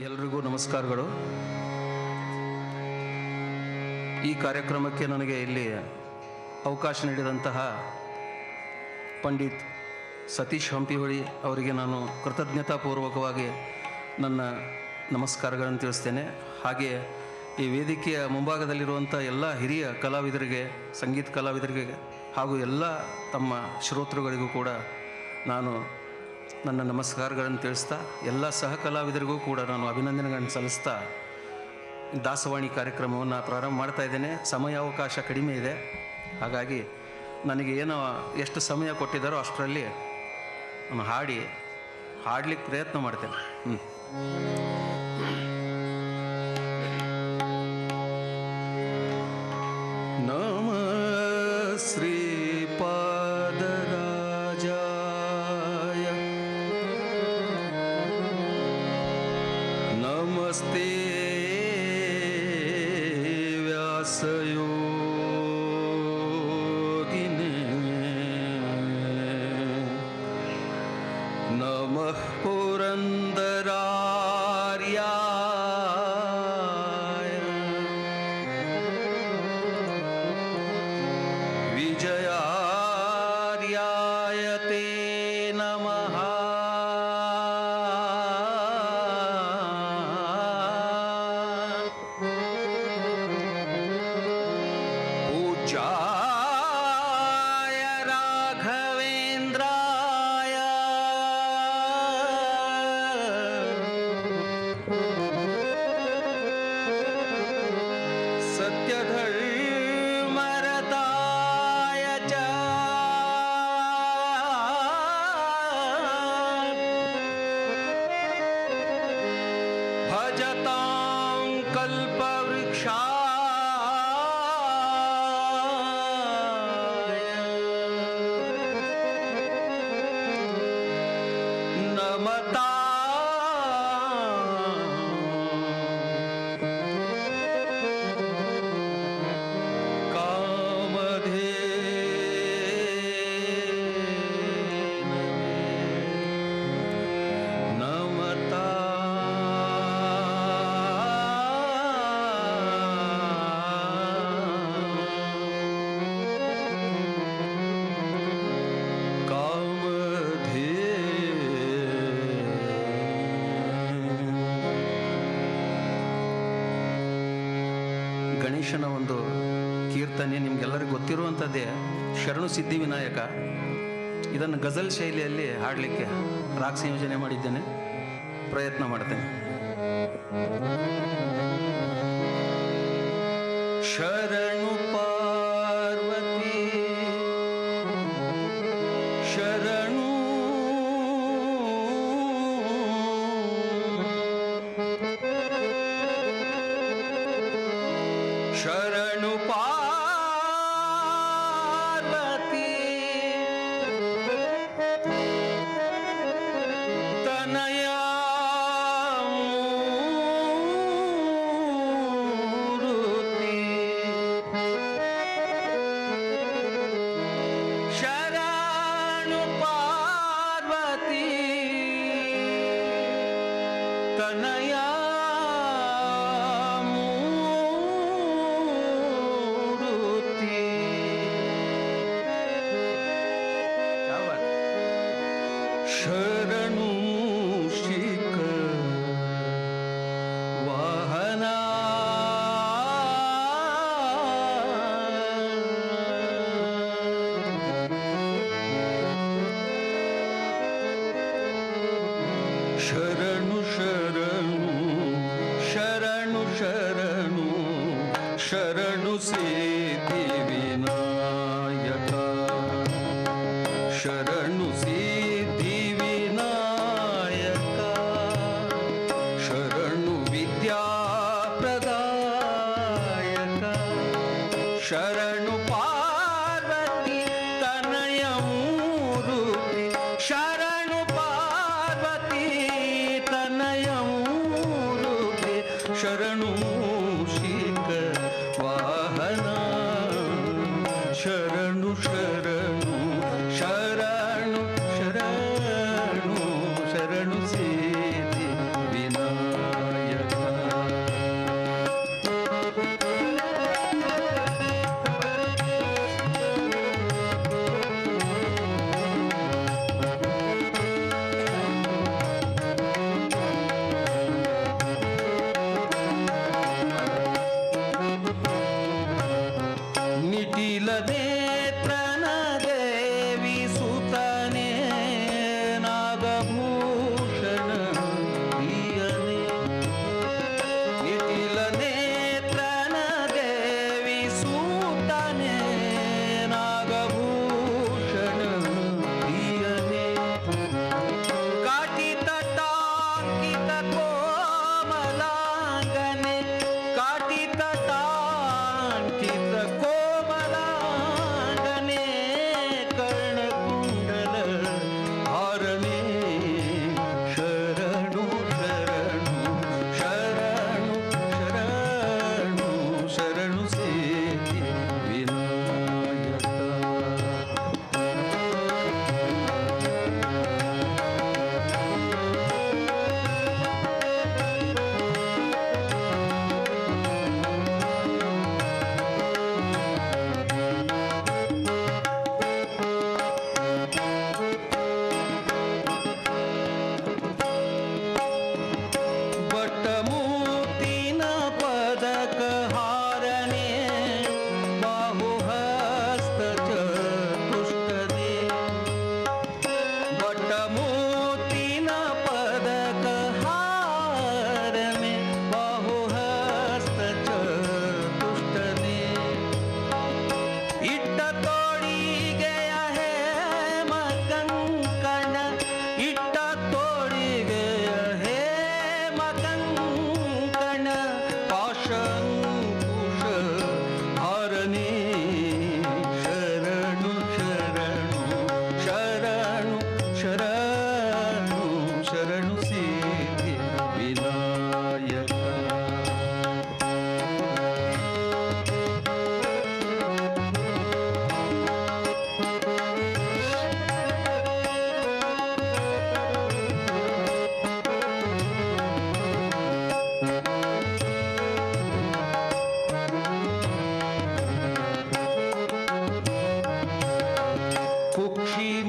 ಎಲ್ರಿಗೂ ನಮಸ್ಕಾರಗಳು. ಈ ಕಾರ್ಯಕ್ರಮಕ್ಕೆ ನನಗೆ ಇಲ್ಲಿ ಅವಕಾಶ ನೀಡಿದಂತಹ ಪಂಡಿತ್ ಸತೀಶ್ ಹಂಪಿಹೊಳಿ ಅವರಿಗೆ ನಾನು ಕೃತಜ್ಞತಾಪೂರ್ವಕವಾಗಿ ನನ್ನ ನಮಸ್ಕಾರಗಳನ್ನು ತಿಳಿಸ್ತೇನೆ. ಹಾಗೆ ಈ ವೇದಿಕೆಯ ಮುಂಭಾಗದಲ್ಲಿರುವಂಥ ಎಲ್ಲ ಹಿರಿಯ ಕಲಾವಿದರಿಗೆ, ಸಂಗೀತ ಕಲಾವಿದರಿಗೆ ಹಾಗೂ ಎಲ್ಲ ತಮ್ಮ ಶ್ರೋತೃಗಳಿಗೂ ಕೂಡ ನಾನು ನನ್ನ ನಮಸ್ಕಾರಗಳನ್ನು ತಿಳಿಸ್ತಾ, ಎಲ್ಲ ಸಹ ಕಲಾವಿದರಿಗೂ ಕೂಡ ನಾನು ಅಭಿನಂದನೆಗಳನ್ನು ಸಲ್ಲಿಸ್ತಾ ದಾಸವಾಣಿ ಕಾರ್ಯಕ್ರಮವನ್ನು ಪ್ರಾರಂಭ ಮಾಡ್ತಾ ಇದ್ದೇನೆ. ಸಮಯಾವಕಾಶ ಕಡಿಮೆ ಇದೆ, ಹಾಗಾಗಿ ನನಗೆ ಏನೋ ಎಷ್ಟು ಸಮಯ ಕೊಟ್ಟಿದ್ದಾರೋ ಅಷ್ಟರಲ್ಲಿ ನಾನು ಹಾಡಲಿಕ್ಕೆ ಪ್ರಯತ್ನ ಮಾಡ್ತೇನೆ. ನಮ ಶ್ರೀಪಾದರಾಜಾಯ ನಮಸ್ತೆ ವ್ಯಾಸಯೋಗಿನೇ ನಮಃ ಪುರಂದರಾರ್ಯಾಯ ವಿಜಯಾರ್ಯಾಯ ತೇ ನಮಃ. पूज्याय राघवेन्द्राय सत्यधर्मरताय च भजतां कल्पवृक्षाय नमता नमता ಗಣೇಶನ ಒಂದು ಕೀರ್ತನೆ ನಿಮಗೆಲ್ಲರಿಗೂ ಗೊತ್ತಿರುವಂಥದ್ದೇ, ಶರಣು ಸಿದ್ಧಿ ವಿನಾಯಕ. ಇದನ್ನು ಗಜಲ್ ಶೈಲಿಯಲ್ಲಿ ಹಾಡಲಿಕ್ಕೆ ರಾಗ ಸಂಯೋಜನೆ ಮಾಡಿದ್ದೇನೆ, ಪ್ರಯತ್ನ ಮಾಡ್ತೇನೆ. ಶರಣು ಪಾರ್ವತಿ ಶರಣು ಶರಣು ಪಾರ್ವತಿ ತನಯ ಮೂರುತಿ ಶರಣು ಪಾರ್ವತಿ ತನಯ ಶರಣು ಶಿಖ ವಾಹನ ಶರಣು ಶರಣು ಶರಣು ಶರಣು ಶರಣು ಸಿದ್ಧಿ ವಿನಾಯಕ ಶರಣು ಸಿದ್ಧಿ ವಿನಾಯಕ ಶರಣು ವಿದ್ಯಾ ಪ್ರದಾಯಕ ಶರಣು ಪಾರ್ವತಿ ತನಯ ಮೂರುತಿ ಶರಣು ಪಾರ್ವತಿ ತನಯ ಮೂರುತಿ ಶರಣು ಶಿಖ ವಾಹನ ಶರಣು ಶರಣು ಶರಣು ಶರಣು ಶರಣು ಸಿದ್ಧಿ ವಿನಾಯಕ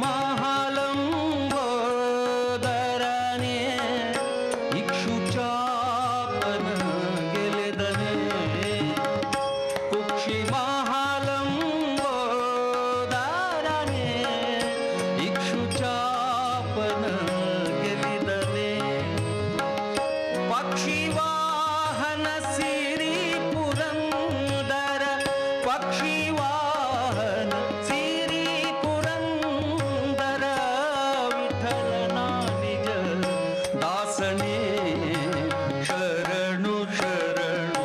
ಮಹಾಲಂಬೋದರನೆ ಇಕ್ಷುಚಾಪನ ಗೆಲೆದನೆ ಕುಕ್ಷಿ ಮಹಾಲಂಬೋದರನೆ ಇಕ್ಷುಚಾಪನ ಗೆಲಿದನೆ ಪಕ್ಷಿವಾಹನ ಸಿರಿ ಪುರಂದರ ಪಕ್ಷಿವಾಹನ ಸಿರಿ ಪುರಂದರ ವಿಠಲನ ನಿಜ ದಾಸನೇ ಶರಣು ಶರಣು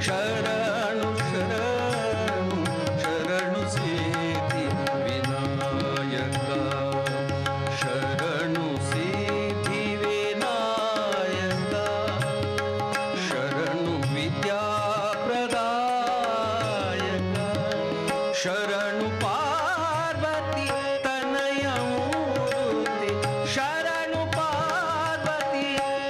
ಶರಣು ಶರಣು ಶರಣು ಸಿದ್ಧಿ ವಿನಾಯಕ ಶರಣು ಸಿದ್ಧಿ ವಿನಾಯಕ ಶರಣು ವಿದ್ಯಾ ಪ್ರದಾಯಕ ಶರಣು ಪಾರ್ವತಿ ತನಯ ಮೂರುತಿ ಶರಣು ಪಾರ್ವತಿ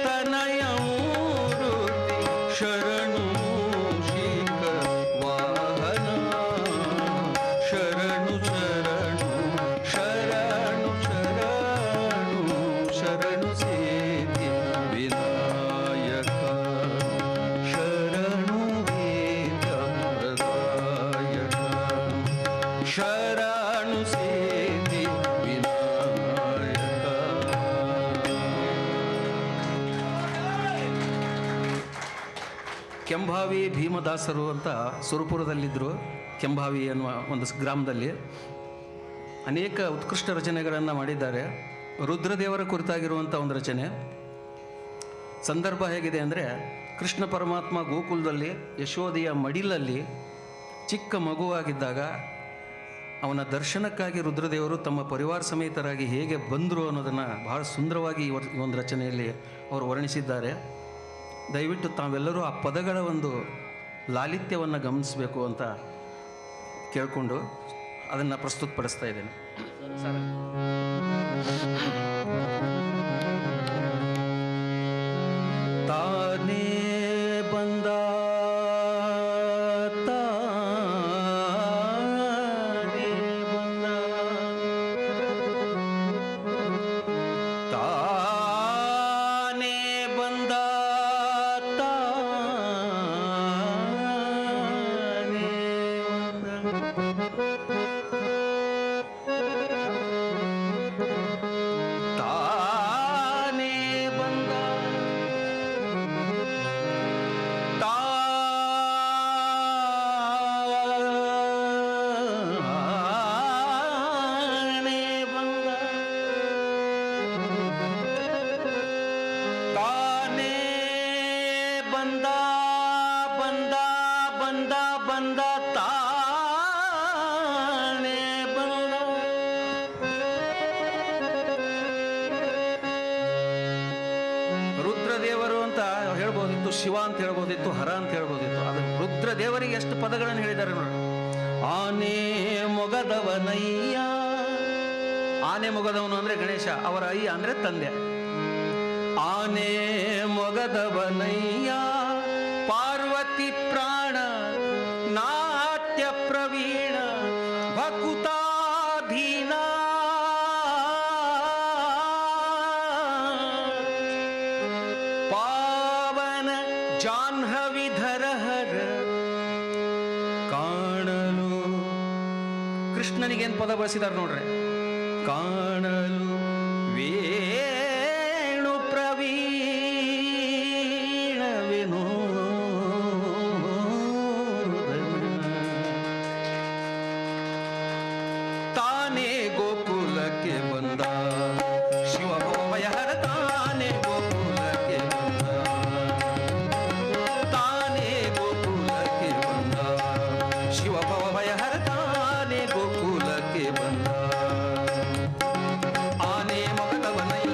ತನಯ ಮೂರುತಿ ಶರಣು ಮೂಷಿಕ ವಾಹನ ಶರಣು ಶರಣು ಶರಣು ಶರಣು ಶರಣು ಸಿದ್ಧಿ ವಿನಾಯಕ ಶರಣು ವೇದ ಪ್ರದಾಯಕ ಶರಣು ಸಿದ್ಧಿ ವಿನಾಯಕ. ಕೆಂಭಾವಿ ಭೀಮದಾಸರು ಅಂತ ಸುರಪುರದಲ್ಲಿದ್ದರು. ಕೆಂಭಾವಿ ಅನ್ನುವ ಒಂದು ಗ್ರಾಮದಲ್ಲಿ ಅನೇಕ ಉತ್ಕೃಷ್ಟ ರಚನೆಗಳನ್ನು ಮಾಡಿದ್ದಾರೆ. ರುದ್ರದೇವರ ಕುರಿತಾಗಿರುವಂಥ ಒಂದು ರಚನೆ. ಸಂದರ್ಭ ಹೇಗಿದೆ ಅಂದರೆ, ಕೃಷ್ಣ ಪರಮಾತ್ಮ ಗೋಕುಲದಲ್ಲಿ ಯಶೋದೆಯ ಮಡಿಲಲ್ಲಿ ಚಿಕ್ಕ ಮಗುವಾಗಿದ್ದಾಗ ಅವನ ದರ್ಶನಕ್ಕಾಗಿ ರುದ್ರದೇವರು ತಮ್ಮ ಪರಿವಾರ ಸಮೇತರಾಗಿ ಹೇಗೆ ಬಂದರು ಅನ್ನೋದನ್ನು ಬಹಳ ಸುಂದರವಾಗಿ ಈ ಒಂದು ರಚನೆಯಲ್ಲಿ ಅವರು ವರ್ಣಿಸಿದ್ದಾರೆ. ದಯವಿಟ್ಟು ತಾವೆಲ್ಲರೂ ಆ ಪದಗಳ ಒಂದು ಲಾಲಿತ್ಯವನ್ನು ಗಮನಿಸಬೇಕು ಅಂತ ಕೇಳಿಕೊಂಡು ಅದನ್ನು ಪ್ರಸ್ತುತಪಡಿಸ್ತಾ ಇದ್ದೇನೆ. ತಾನೇ ಬಂದ ತಾನೇ ಬಂದ ತಾನೇ ಬಂದ ತಾನೇ ಬಂದ ರುದ್ರದೇವರು ಅಂತ ಹೇಳ್ಬೋದಿತ್ತು, ಶಿವ ಅಂತ ಹೇಳ್ಬೋದಿತ್ತು, ಹರ ಅಂತ ಹೇಳ್ಬೋದಿತ್ತು. ಅದು ರುದ್ರದೇವರಿಗೆ ಎಷ್ಟು ಪದಗಳನ್ನು ಹೇಳಿದ್ದಾರೆ ನೋಡಿ. ಆನೆ ಮೊಗದವನಯ್ಯ, ಆನೆ ಮೊಗದವನು ಅಂದ್ರೆ ಗಣೇಶ, ಅವರ ಅಯ್ಯ ಅಂದ್ರೆ ತಂದೆ. ಆನೆ ಮೊಗದವನಯ್ಯ ಪಾರ್ವತಿ ಪ್ರಾಣ ನಾಟ್ಯ ಪ್ರವೀಣ ಭಕುತಾಧೀನ ಪಾವನ ಜಾಹ್ನವಿಧರಹರ ಕಾಣಲು. ಕೃಷ್ಣನಿಗೇನು ಪದ ಬಳಸಿದ್ದಾರೆ ನೋಡ್ರಿ. ಕಾಣಲು ವೇಣು ಪ್ರವೀಣವೇನೋ ತಾನೇ ಗೋಕುಲಕ್ಕೆ ಬಂದ ಶಿವಭವಯಹರ ತಾನೇ ಗೋಕುಲಕ್ಕೆ ಬಂದ ತಾನೇ ಗೋಕುಲಕ್ಕೆ ಬಂದ ಶಿವಭವಯಹರ ತಾನೇ ಗೋಕುಲಕ್ಕೆ ಬಂದ ಆನೆ ಮೊಗದವನಯ್ಯ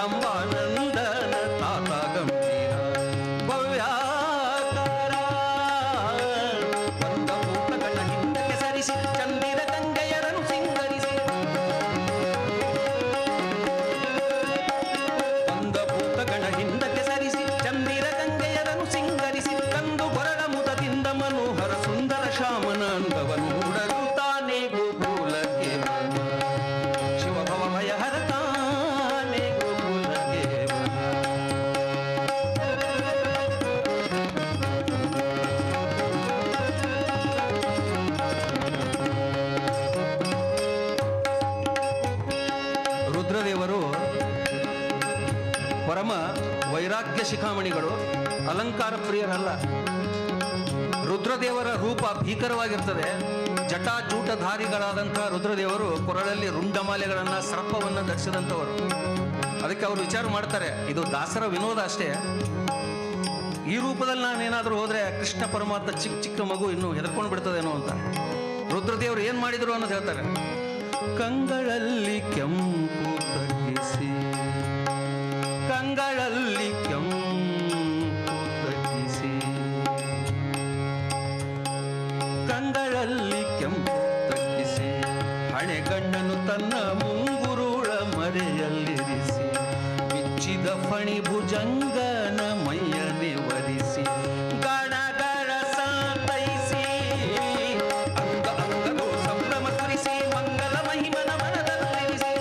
ಅಂಬಾನಂದನ ತಾತ ಗಂಭೀರ ಭವ್ಯಾಕಾರ ಬಂದ ಭೂತಗಳ ಹಿಂದಕ್ಕೆ ಸರಿಸಿ ಚಂದಿರ ಗಂಗೆಯರನ್ನು ಸಿಂಗರಿಸಿ ಬಂದ ಭೂತಗಳ ಹಿಂದಕ್ಕೆ ಸರಿಸಿ ಚಂದಿರ ಗಂಗೆಯರನ್ನು ಸಿಂಗರಿಸಿ ತಂದು ಗೊರಳ ಮುದದಿಂದ ಮನೋಹರ ಸುಂದರ ಶ್ಯಾಮನ ಅಂದವನು ಉಡಲು ತಾನೇ ಗೋಕುಲಕ್ಕೆ ಶಿವಭವ ಭಯಹರ ತಾನೇ ಗೋಕುಲಕ್ಕೆ ರುದ್ರದೇವರು ಪರಮ ವೈರಾಗ್ಯ ಶಿಖಾಮಣಿಗಳು, ಅಲಂಕಾರ ಪ್ರಿಯರಲ್ಲ. ರುದ್ರದೇವರ ರೂಪ ಭೀಕರವಾಗಿರ್ತದೆ. ಜಟಾಜೂಟಧಾರಿಗಳಾದಂತಹ ರುದ್ರದೇವರು ಕೊರಳಲ್ಲಿ ರುಂಡಮಾಲೆಗಳನ್ನ ಸರ್ಪವನ್ನು ಧರಿಸಿದಂಥವರು. ಅದಕ್ಕೆ ಅವರು ವಿಚಾರ ಮಾಡ್ತಾರೆ, ಇದು ದಾಸರ ವಿನೋದ ಅಷ್ಟೇ. ಈ ರೂಪದಲ್ಲಿ ನಾನೇನಾದರೂ ಹೋದ್ರೆ ಕೃಷ್ಣ ಪರಮಾತ್ಮ ಚಿಕ್ಕ ಚಿಕ್ಕ ಮಗು ಇನ್ನು ಹೆದರ್ಕೊಂಡು ಬಿಡ್ತದೇನೋ ಅಂತ. ರುದ್ರದೇವರು ಏನ್ ಮಾಡಿದ್ರು ಅನ್ನೋದು ಹೇಳ್ತಾರೆ. ಕಂಗಳಲ್ಲಿ ಕೆಂಪು ತಗ್ಗಿಸಿ, ಕಂಗಳಲ್ಲಿ ಕೆಂಪು ತಗ್ಗಿಸಿ, ಕಂಗಳಲ್ಲಿ ಕೆಂಪು ತಗ್ಗಿಸಿ, ಹಣೆಗಣ್ಣನು ತನ್ನ ಮುಂಗುರುಳ ಮರೆಯಲ್ಲಿರಿಸಿ, ಬಿಚ್ಚಿದ ಫಣಿ ಭುಜಂಗನ ಮೈಯನೆ ವರಿಸಿ, ಗಣಗಳ ಸಾತೈಸಿ, ಅಂಗ ಅಂಗಲೋ ಸಂಭ್ರಮ ಸುರಿಸಿ, ಮಂಗಲ ಮಹಿಮನ ಮನದಲ್ಲಿರಿಸಿ,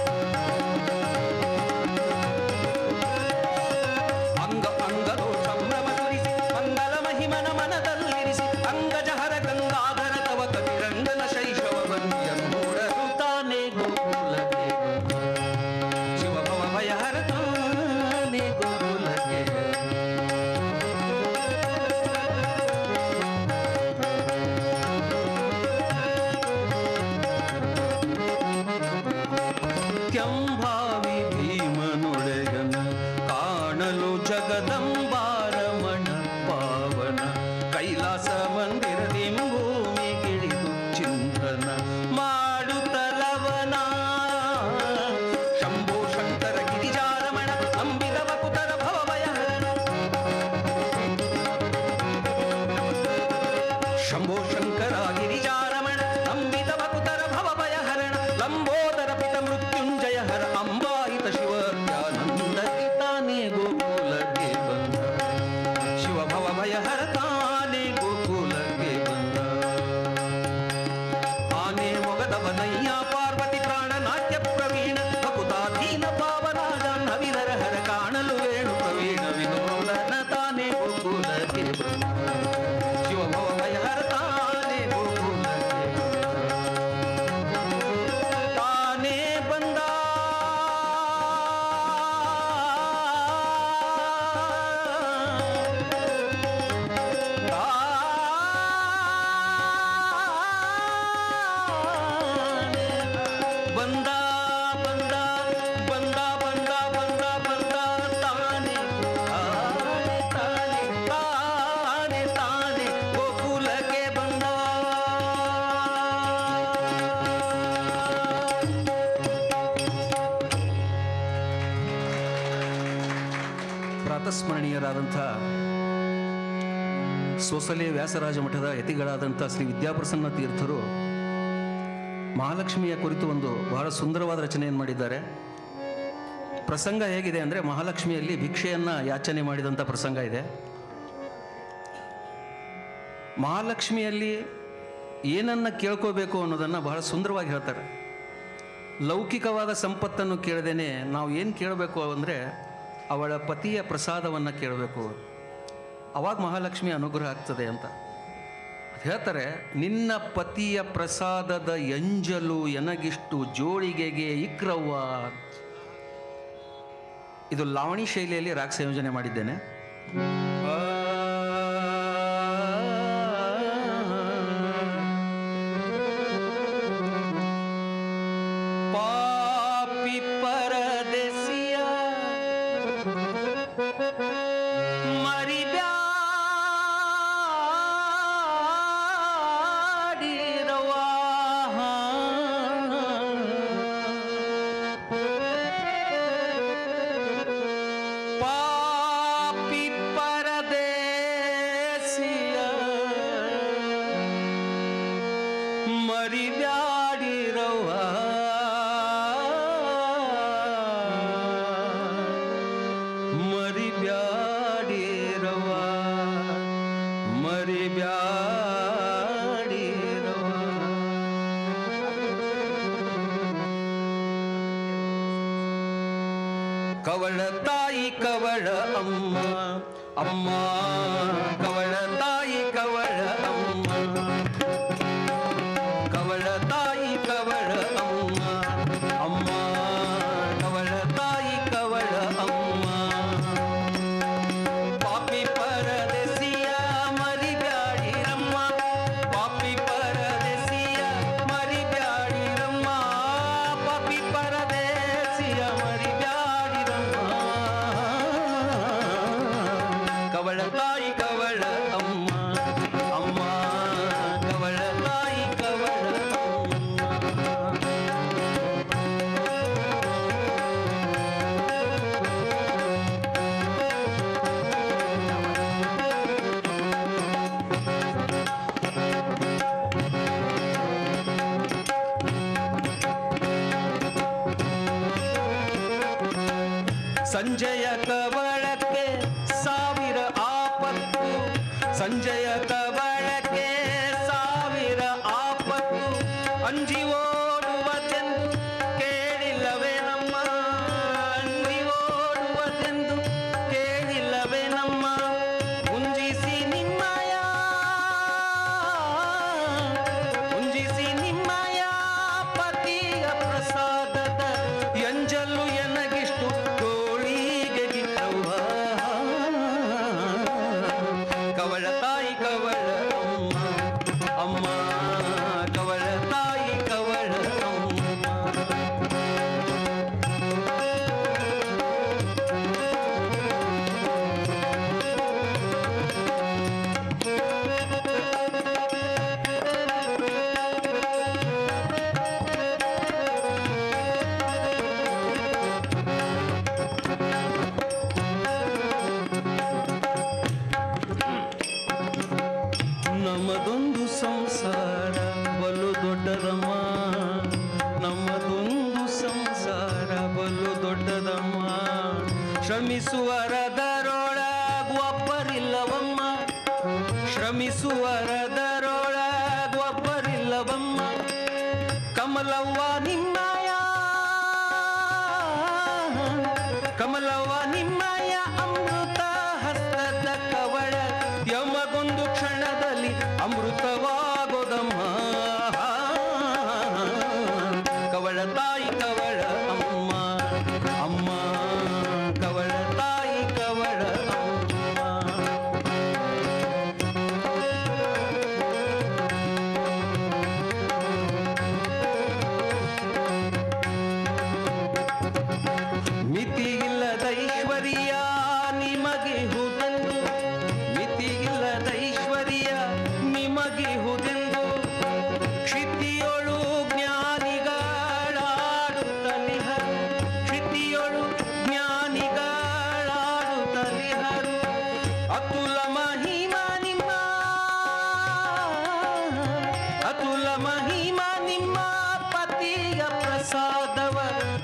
ಅಂಗ ಅಂಗಲೋ ಸಂಭ್ರಮ ಸುರಿಸಿ, ಮಂಗಲ ಮಹಿಮನ ಮನದಲ್ಲಿರಿಸಿ, ಅಂಗಜಹರ ಗಂಗಾಧರ ತವ ಕವಿರಂಗನ ಶೈಶವ ಬಂದಿಯನ್ನೂಡಲು ತಾನೇ ಗೋಕುಲಕ್ಕೆ ಶಿವಭವ ಭಯಹರ ತಾನೇ ಗೋಕುಲಕ್ಕೆ. ಕೆಂಭಾವಿ ಭೀಮನೊಡೆಯನ ಕಾಣಲು ಜಗದಂಬಾರಮಣ ಪಾವನ, ಕೈಲಾಸ ಮಂದಿರದಿ ಭೂಮಿಗಿಳಿದು ಚಿಂತನ ಮಾಡುತ್ತಲವನ, ಶಂಭೋ ಶಂಕರ ಗಿರಿಜಾರಮಣ ಅಂಬಿಗ ವಕುತರ ಭವಭಯಹರಣ, ಶಂಭೋ ಶಂಕರ ಗಿರಿಜಾರಮಣ ಅಂಬಿತ ವಕುತರ ಭವಭಯಹರಣ, ಲಂಬೋದರ ಪಿತ ಮೃತ್ಯುಂಜಯ ಹರ ಅಂಬಾಯಿತ ಶಿವತ್ಯಾನಂದ ತಾನೇ ಗೋಕುಲಕ್ಕೆ ಬಂದ, ಶಿವಭವ ಭಯಹರ ತಾನೇ ಗೋಕುಲಕ್ಕೆ ಬಂದ. ಆನೆ ಮೊಗದವನಯ್ಯ ಪಾರ್ವತಿ ಪ್ರಾಣ ನಾಟ್ಯ ಪ್ರವೀಣ ಭಕುತಾಧೀನ ಪಾವರಾಜ ನವಿನರ ಹರ ಕಾಣಲು ವೇಣು ಪ್ರವೀಣ ವಿನೋದನ ತಾನೇ ಗೋಕುಲಕ್ಕೆ ಬಂದ, ಶಿವಭವ ಭಯಹರ ತಾನೇ ಗೋಕುಲಕ್ಕೆ ತಾನೇ ಬಂದ. ಬಂದ ಬಂದ ಬಂದ ಬಂದ ಬಂದ ಬಂದ ತಾನೇ ತಾನೇ ತಾನೇ ತಾನೇ ಗೋಕುಲಕ್ಕೆ ಬಂದ. ಪ್ರಾತಸ್ಮರಣೀಯರಾದಂಥ ಸೋಸಲೆ ವ್ಯಾಸರಾಜ ಮಠದ ಯತಿಗಳಾದಂಥ ಶ್ರೀ ವಿದ್ಯಾಪ್ರಸನ್ನ ತೀರ್ಥರು ಮಹಾಲಕ್ಷ್ಮಿಯ ಕುರಿತು ಒಂದು ಬಹಳ ಸುಂದರವಾದ ರಚನೆಯನ್ನು ಮಾಡಿದ್ದಾರೆ. ಪ್ರಸಂಗ ಹೇಗಿದೆ ಅಂದರೆ, ಮಹಾಲಕ್ಷ್ಮಿಯಲ್ಲಿ ಭಿಕ್ಷೆಯನ್ನು ಯಾಚನೆ ಮಾಡಿದಂಥ ಪ್ರಸಂಗ ಇದೆ. ಮಹಾಲಕ್ಷ್ಮಿಯಲ್ಲಿ ಏನನ್ನು ಕೇಳ್ಕೋಬೇಕು ಅನ್ನೋದನ್ನು ಬಹಳ ಸುಂದರವಾಗಿ ಹೇಳ್ತಾರೆ. ಲೌಕಿಕವಾದ ಸಂಪತ್ತನ್ನು ಕೇಳದೇನೆ ನಾವು ಏನು ಕೇಳಬೇಕು ಅಂದರೆ ಅವಳ ಪತಿಯ ಪ್ರಸಾದವನ್ನು ಕೇಳಬೇಕು, ಅವಾಗ ಮಹಾಲಕ್ಷ್ಮಿ ಅನುಗ್ರಹ ಆಗ್ತದೆ ಅಂತ ಹೇಳ್ತಾರೆ. ನಿನ್ನ ಪತಿಯ ಪ್ರಸಾದದ ಎಂಜಲು ಎನಗಿಷ್ಟು ಜೋಳಿಗೆಗೆ ಇಕ್ರವ್ವ. ಇದು ಲಾವಣಿ ಶೈಲಿಯಲ್ಲಿ ರಾಗ ಸಂಯೋಜನೆ ಮಾಡಿದ್ದೇನೆ. ಪಾಪಿ ಪರದೇಸಿಯ ಕವಳ ತಾಯಿ ಕವಳ ಅಮ್ಮ ಅಮ್ಮ ಕವಳ ತಾಯಿ ಕವಳ ಅಮ್ಮ ಕವಳ ತಾಯಿ ಕವಳ ಅಮ್ಮ ಅಮ್ಮ ಕವಳ ತಾಯಿ ಕವಳ ಅಮ್ಮ ಪಾಪಿ ಪರದೇಸಿಯ ಮರಿಬ್ಯಾಡಿರಮ್ಮ ಪಾಪಿ ಪರದೇಸಿಯ ಮರಿಬ್ಯಾಡಿರಮ್ಮ ಪಾಪಿ ಪರದೇಸಿಯ ಮರಿಬ್ಯಾಡಿರಮ್ಮ ಕವಳ ತಾಯಿ ಕವಳ ಅಮ್ಮ ಅಮ್ಮ ಕವಳ ತಾಯಿ ಕವಳ ಸಂಜಯ ಕವಳಕ್ಕೆ ಸಾವಿರ ಆಪತ್ತು ಸಂಜಯ ಕವಳಕ್ಕೆ ಸಾವಿರ ಆಪತ್ತು ಅಂಜಿ ಓಡುವದೆಂದು ಕೇಳಿಲ್ಲವೇ ನಮ್ಮ ಅಂಜಿ ಓಡುವದೆಂದು ಕೇಳಿಲ್ಲವೇ ನಮ್ಮ ಉಂಜಿಸಿ ನಿಮ್ಮಯ ಪತಿಯ ಪ್ರಸಾದದ ಎಂಜಲು ಎನಗಿಷ್ಟು ಕವಳ ತಾಯಿ ಕವಳ ಅಮ್ಮ ಅಮ್ಮ ಕವಳ ತಾಯಿ ಕವಳ ನಮ್ಮದೊಂದು ಸಂಸಾರ ಬಲು ದೊಡ್ಡದಮ್ಮ ನಮ್ಮದೊಂದು ಸಂಸಾರ ಬಲು ದೊಡ್ಡದಮ್ಮ ಶ್ರಮಿಸುವರದರೊಳಗೊಬ್ಬರಿಲ್ಲವಮ್ಮ ಶ್ರಮಿಸುವರದರೊಳಗೊಬ್ಬರಿಲ್ಲವಮ್ಮ ಕಮಲವ್ವ ನಿಮ್ಮಯ ಕಮಲವ್ವ ನಿಮ್ಮಯ ಅಮೃತ ಹಸ್ತದ ಕವಳ ಯಮಗೊಂದು ಕ್ಷಣದಲ್ಲಿ ಅಮೃತವಾಗೋದಮ್ಮ ಕವಳ ತಾಯಿ ಕವಳ ಅಮ್ಮ ಅಮ್ಮ ಕವಳ ತಾಯಿ ಕವಳ ಮಿತಿಯಿಲ್ಲದ ಐಶ್ವರ್ಯ ನಿಮಗೆ ಹುದೆಂದು ಮಿತಿಯಿಲ್ಲದ ಐಶ್ವರ್ಯ ನಿಮಗೆ ಹುದೆಂದು ಕ್ಷಿತಿಯೊಳು ಜ್ಞಾನಿಗಳಾಡುತ್ತಲಿಹರು ಕ್ಷಿತಿಯೊಳು ಜ್ಞಾನಿಗಳಾಡುತ್ತಲಿಹರು ಅತುಲ ಮಹಿಮಾ ನಿಮ್ಮ ಅತುಲ ಮಹಿಮಾ ನಿಮ್ಮ ಪತಿಯ ಪ್ರಸಾದವ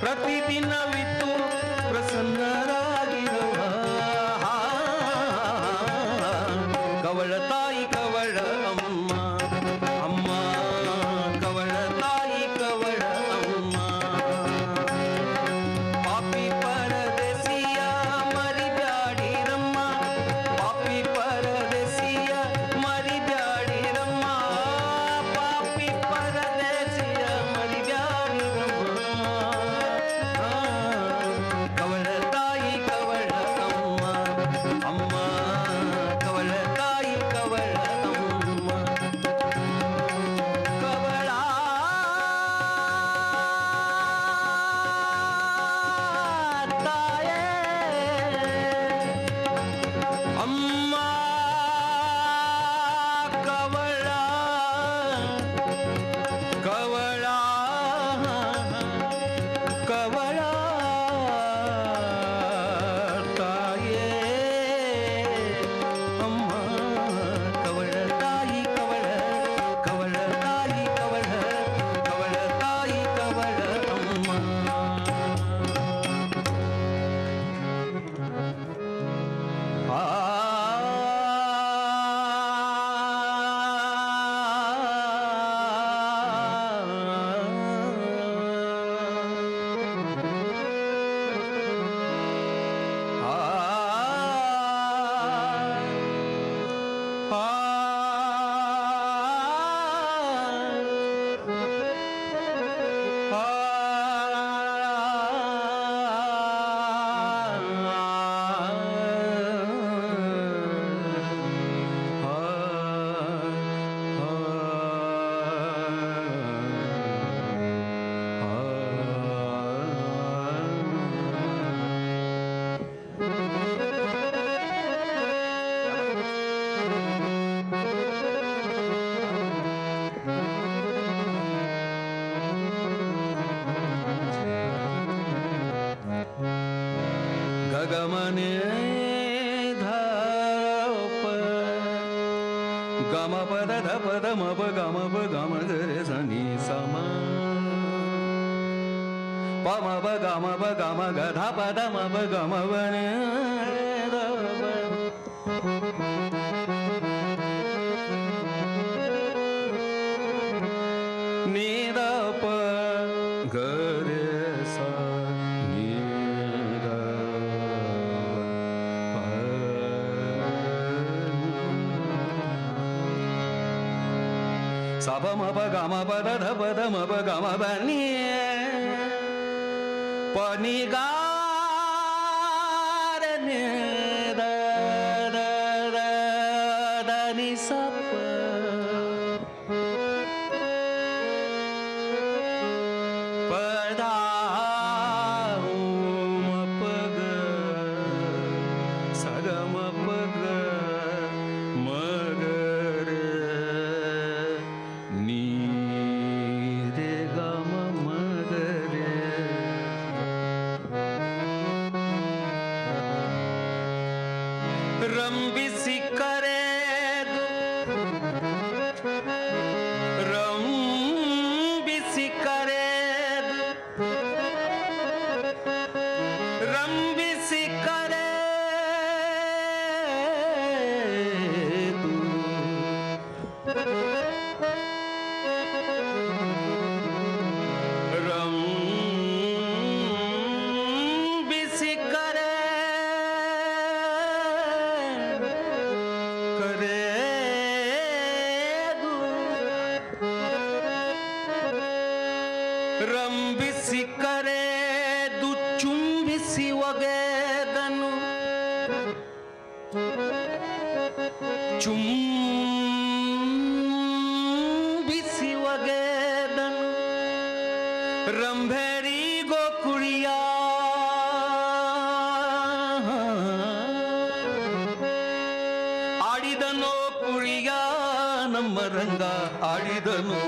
ಪ್ರತಿದಿನವಿತ್ತು ಪ್ರಸನ್ನರಾಗಿರುವ ಗಮನೆ ಗಮ ಪದ ಧ ಪದ ಮಪ ಗಮ ಪ ಗಮ ಗರೆ ಸನಿ ಸಮ ಪ ಮ ಪ ಗಮ ಗಧ ಪದ ಮಪ ಗಮ ವನೆ ನೀದ ಪ ಗರೆ ಸ ನೀದ ಸಪ ಮಪ ಗಮ ಪದ ಧ ಪದ ಮಪ ಗಮ ಬನಿ ಪನಿ ಗಾರನೆ ದ ದ ದ ದ ನಿ ಸಪ ಪದ ಮ ಪ ಗ ಸ ಗ ಮ ಪ ಗ ಮ ಗ ರೆ ನೀ ರೆ ಗ ಮ ಮ ಗ ರೆ ರಂಬಿಸಿ ಕರೆದು ರಂಬಿಸಿ ಕರೆದು ರಂಬಿಸಿ ಕರೆದು ರಂಬಿಸಿ ಕರೆ ಕರೆದು ರಂಬಿಸಿ ಕರೆದು ಚುಂಬಿಸಿ ಒಗೆದನು ಚುಂಬಿಸಿ ಒಗೆದನು ರಂಭೆರಿಗೋ ಕುಳಿಯ ಆಡಿದನೋ ಕುಳಿಯ ನಮ್ಮ ರಂಗ ಆಡಿದನು